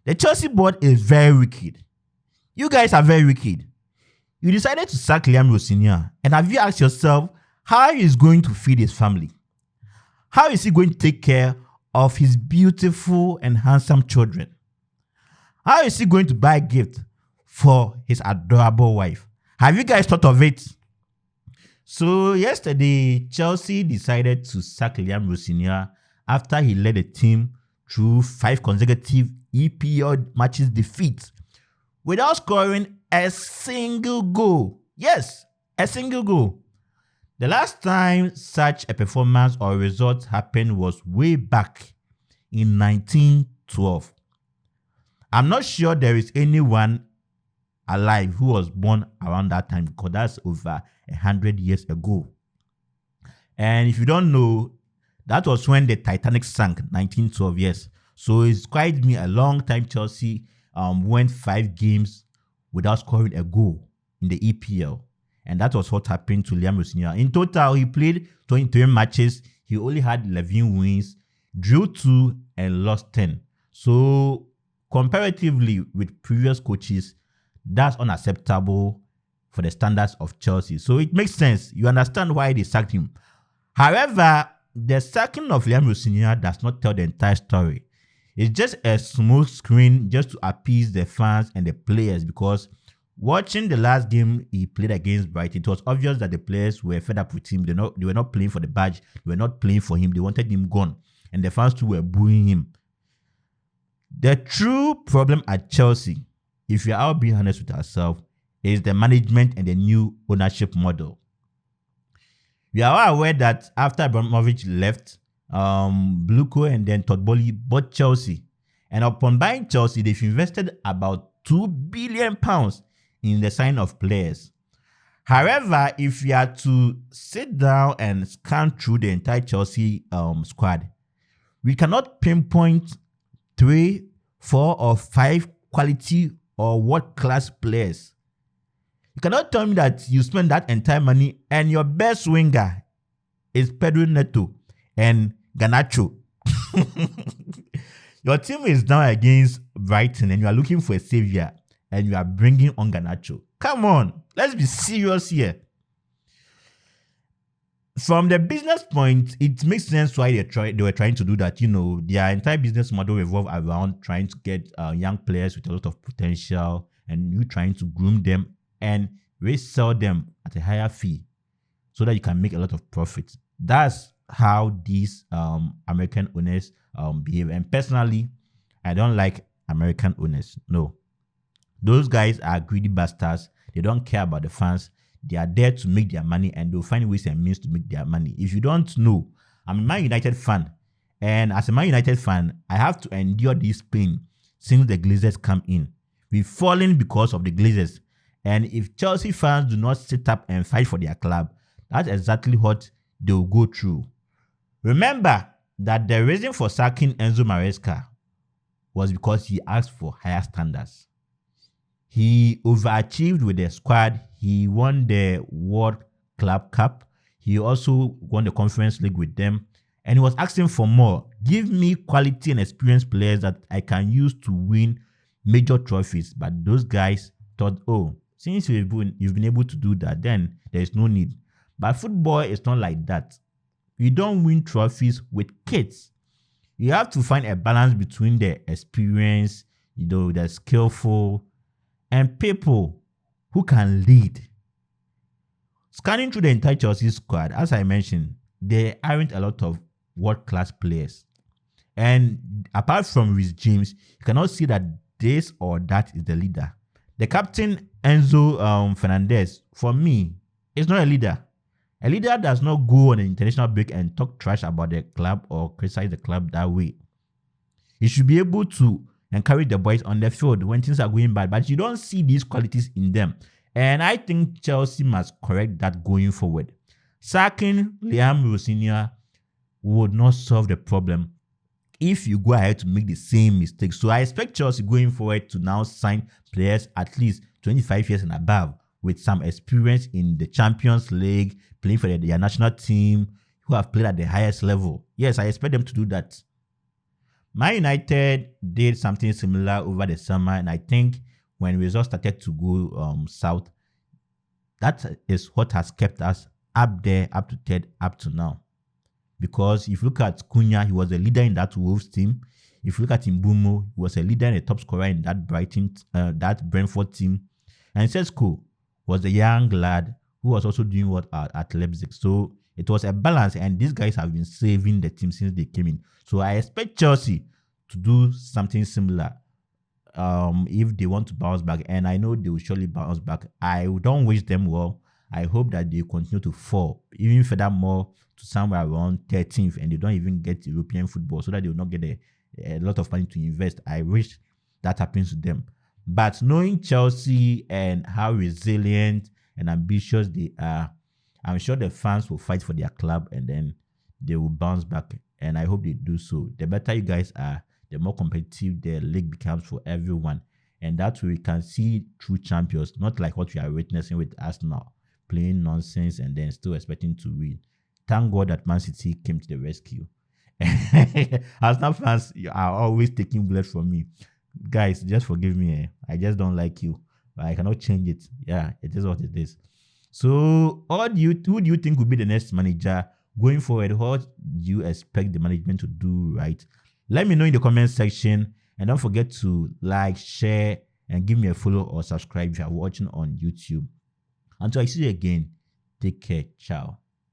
The Chelsea board is very wicked. You guys are very wicked. You decided to sack Liam Rossignol, and have you asked yourself how he is going to feed his family? How is he going to take care of his beautiful and handsome children? How is he going to buy a gift for his adorable wife? Have you guys thought of it? So yesterday, Chelsea decided to sack Liam Rossignol after he led the team through 5 consecutive EPL matches defeats without scoring a single goal. Yes, a single goal. The last time such a performance or result happened was way back in 1912. I'm not sure there is anyone alive who was born around that time, because that's over 100 years ago. And if you don't know, that was when the Titanic sank, 1912 years. So it's quite been a long time. Chelsea went 5 games without scoring a goal in the EPL. And that was what happened to Liam Rossignol. In total, he played 23 matches. He only had 11 wins, drew 2 and lost 10. So comparatively with previous coaches, that's unacceptable for the standards of Chelsea. So it makes sense. You understand why they sacked him. However, the sacking of Liam Rossignol does not tell the entire story. It's just a smooth screen just to appease the fans and the players, because watching the last game he played against Brighton, it was obvious that the players were fed up with him. They were not playing for the badge. They were not playing for him. They wanted him gone. And the fans too were booing him. The true problem at Chelsea, if we are all being honest with ourselves, is the management and the new ownership model. We are all aware that after Abramovich left, Bluco and then Todd Boehly bought Chelsea. And upon buying Chelsea, they've invested about £2 billion in the sign of players. However, if we are to sit down and scan through the entire Chelsea squad, we cannot pinpoint 3, 4, or 5 quality or world-class players. You cannot tell me that you spend that entire money and your best winger is Pedro Neto and Garnacho. Your team is down against Brighton and you are looking for a savior and you are bringing on Garnacho. Come on, let's be serious here. From the business point, it makes sense why they were trying to do that. You know, their entire business model revolves around trying to get young players with a lot of potential, and you trying to groom them and resell them at a higher fee so that you can make a lot of profit. That's how these American owners behave. And personally, I don't like American owners. No. Those guys are greedy bastards. They don't care about the fans. They are there to make their money, and they'll find ways and means to make their money. If you don't know, I'm a Man United fan. And as a Man United fan, I have to endure this pain since the Glazers come in. We've fallen because of the Glazers. And if Chelsea fans do not sit up and fight for their club, that's exactly what they will go through. Remember that the reason for sacking Enzo Maresca was because he asked for higher standards. He overachieved with the squad. He won the World Club Cup. He also won the Conference League with them. And he was asking for more. Give me quality and experienced players that I can use to win major trophies. But those guys thought, oh, since you've been able to do that, then there is no need. But football is not like that. You don't win trophies with kids. You have to find a balance between the experience, the skillful, and people who can lead. Scanning through the entire Chelsea squad, as I mentioned, there aren't a lot of world-class players. And apart from Reece James, you cannot see that this or that is the leader. The captain, Enzo Fernandez, for me, is not a leader. A leader does not go on an international break and talk trash about the club or criticize the club that way. He should be able to encourage the boys on the field when things are going bad, but you don't see these qualities in them. And I think Chelsea must correct that going forward. Sacking Liam Rossignol would not solve the problem if you go ahead to make the same mistakes. So I expect Chelsea going forward to now sign players at least 25 years and above with some experience in the Champions League, playing for their national team, who have played at the highest level. Yes, I expect them to do that. Man United did something similar over the summer, and I think when results started to go south, that is what has kept us up there, up to third, up to now. Because if you look at Cunha, he was a leader in that Wolves team. If you look at Mbeumo, he was a leader and a top scorer in that that Brentford team. And Sesko was a young lad who was also doing what at Leipzig. So it was a balance, and these guys have been saving the team since they came in. So I expect Chelsea to do something similar if they want to bounce back, and I know they will surely bounce back. I don't wish them well. I hope that they continue to fall, even furthermore to somewhere around 13th, and they don't even get European football, so that they will not get a lot of money to invest. I wish that happens to them. But knowing Chelsea and how resilient and ambitious they are, I'm sure the fans will fight for their club, and then they will bounce back. And I hope they do so. The better you guys are, the more competitive the league becomes for everyone. And that way we can see true champions, not like what we are witnessing with Arsenal, playing nonsense and then still expecting to win. Thank God that Man City came to the rescue. Arsenal fans are always taking blood from me. Guys, just forgive me. I just don't like you. I cannot change it. Yeah, it is what it is. So, who do you think will be the next manager going forward? What do you expect the management to do right? Let me know in the comment section, and don't forget to like, share, and give me a follow or subscribe if you are watching on YouTube. Until I see you again, take care. Ciao.